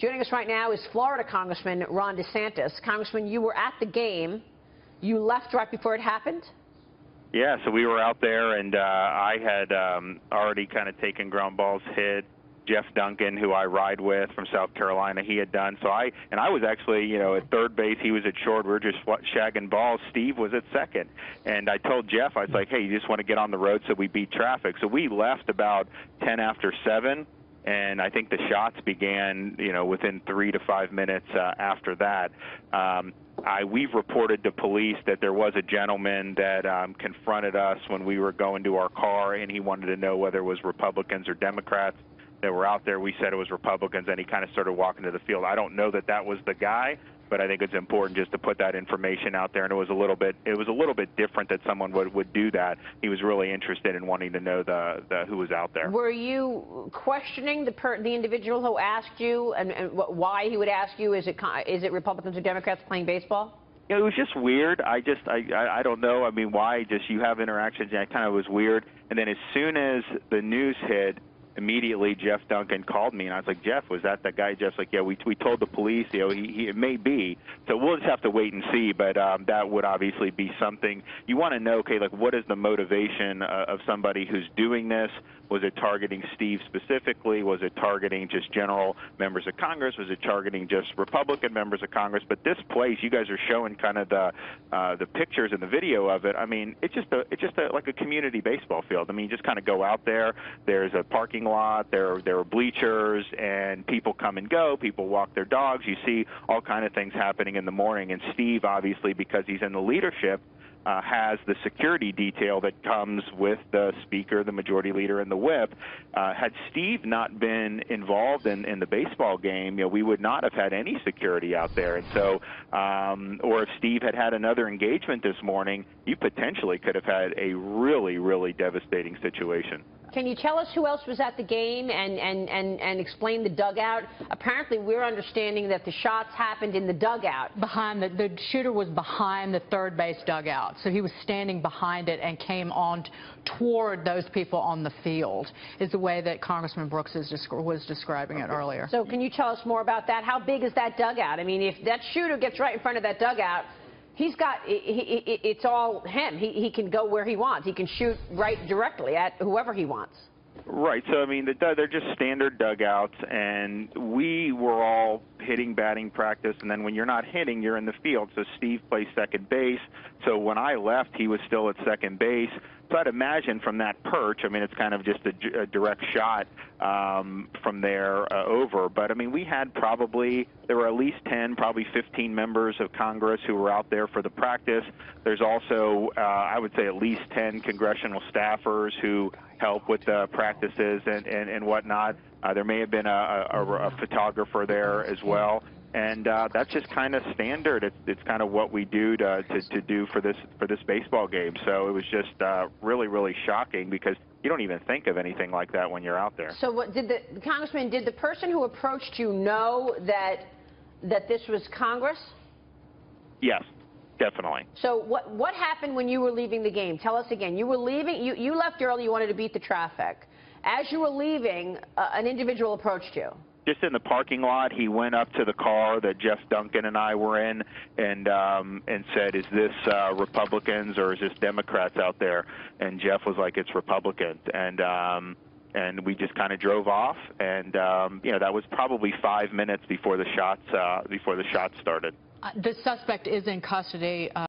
Joining us right now is Florida Congressman Ron DeSantis. Congressman, you were at the game. You left right before it happened? Yeah, so we were out there, and I had already kind of taken ground balls hit. Jeff Duncan, who I ride with from South Carolina, he had done. So I was actually, at third base. He was at short. We were just shagging balls. Steve was at second. And I told Jeff, I was like, hey, you just want to get on the road so we beat traffic. So we left about 10 after 7. And I think the shots began, within 3 to 5 minutes after that. We've reported to police that there was a gentleman that confronted us when we were going to our car, and he wanted to know whether it was Republicans or Democrats that were out there. We said it was Republicans, and he kind of started walking to the field. I don't know that that was the guy, but I think it's important just to put that information out there. And it was a little bit different that someone would do that. He was really interested in wanting to know who was out there. Were you questioning the individual who asked you, and why he would ask you? Is it Republicans or Democrats playing baseball? It was just weird. I don't know. I mean, why? Just you have interactions, and it kind of was weird. And then as soon as the news hit, immediately Jeff Duncan called me, and I was like, Jeff, was that the guy? Jeff's like, yeah, we told the police, it may be. So we'll just have to wait and see, but that would obviously be something. You want to know, okay, like what is the motivation of somebody who's doing this? Was it targeting Steve specifically? Was it targeting just general members of Congress? Was it targeting just Republican members of Congress? But this place, you guys are showing kind of the pictures and the video of it. I mean, it's just like a community baseball field. I mean, you just kind of go out there. There's a parking lot. There are bleachers, and people come and go. People walk their dogs. You see all kind of things happening in the morning. And Steve, obviously, because he's in the leadership, has the security detail that comes with the speaker, the majority leader, and the whip. Had Steve not been involved in the baseball game, we would not have had any security out there. And so, or if Steve had another engagement this morning, you potentially could have had a really, really devastating situation. Can you tell us who else was at the game and explain the dugout? Apparently, we're understanding that the shots happened in the dugout. The shooter was behind the third base dugout, so he was standing behind it and came on toward those people on the field, is the way that Congressman Brooks was describing it earlier. So can you tell us more about that? How big is that dugout? I mean, if that shooter gets right in front of that dugout, it's all him. He can go where he wants. He can shoot right directly at whoever he wants. Right. So, I mean, they're just standard dugouts, and we were all hitting batting practice, and then when you're not hitting, you're in the field. So Steve plays second base. So when I left, he was still at second base. So I'd imagine from that perch, I mean, it's kind of just a direct shot from there over. But, I mean, there were at least 10, probably 15 members of Congress who were out there for the practice. There's also, I would say, at least 10 congressional staffers who help with the practices and whatnot. There may have been a photographer there as well. And that's just kind of standard. It's kind of what we do to do for this baseball game. So it was just really, really shocking because you don't even think of anything like that when you're out there. So what did the Congressman, did the person who approached you know that this was Congress? Yes, definitely. So what happened when you were leaving the game? Tell us again. You were leaving. You left early. You wanted to beat the traffic. As you were leaving, an individual approached you. Just in the parking lot, he went up to the car that Jeff Duncan and I were in and said, is this Republicans or is this Democrats out there? And Jeff was like, it's Republicans. And we just kind of drove off. And, that was probably 5 minutes before the shots started. The suspect is in custody.